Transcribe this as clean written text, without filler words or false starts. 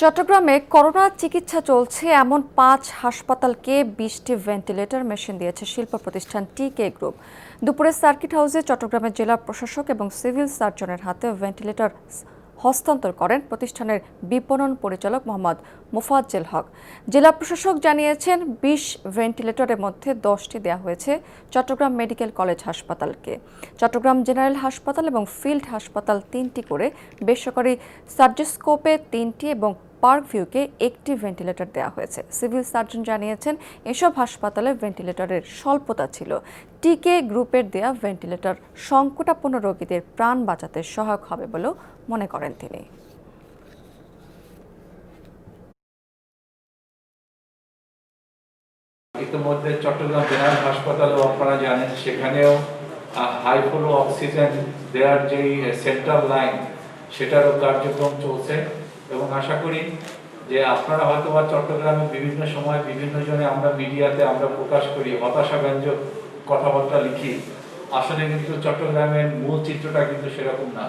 চট্টগ্রামে করোনা চিকিৎসা চলছে এমন ৫ হাসপাতালকে ২০টি ভেন্টিলেটর মেশিন দিয়েছে শিল্প প্রতিষ্ঠান টিকে গ্রুপ। দুপুরে সার্কিট হাউসে চট্টগ্রামের জেলা প্রশাসক এবং সিভিল সার্জনের হাতে ভেন্টিলেটর হস্তান্তর করেন প্রতিষ্ঠানের বিপণন পরিচালক মোহাম্মদ মোফাজ্জেল হক। জেলা প্রশাসক জানিয়েছেন ২০ ভেন্টিলেটরের মধ্যে ১০টি দেওয়া হয়েছে চট্টগ্রাম মেডিকেল কলেজ হাসপাতালকে। চট্টগ্রাম জেনারেল হাসপাতাল এবং ফিল্ড হাসপাতাল ৩টি করে, বেসরকারি সার্জিস্কোপে ৩টি এবং পার্ক ভিউকে একটি ভেন্টিলেটর দেওয়া হয়েছে। সিভিল সার্জন জানিয়েছেন এসব হাসপাতালে ভেন্টিলেটরের স্বল্পতা ছিল। টিকে গ্রুপের দেয়া ভেন্টিলেটর সংকটাপন্ন রোগীদের প্রাণ বাঁচাতে সহায়ক হবে বলেও মনে করেন তিনি। ইতিমধ্যে চট্টগ্রাম জেনারেল হাসপাতালেও আপনারা জানেন সেখানেও হাই ফ্লো অক্সিজেন দেওয়ার যেই সেন্ট্রাল লাইন সেটারও কার্যক্রম চলছে এবং আশা করি যে আপনারা হয়তো বা চট্টগ্রামে বিভিন্ন সময় বিভিন্ন জনে আমরা মিডিয়াতে আমরা প্রকাশ করি, হতাশাব্যঞ্জক কথাবার্তা লিখি। আসলে কিন্তু চট্টগ্রামের মূল চিত্রটা কিন্তু সেরকম না।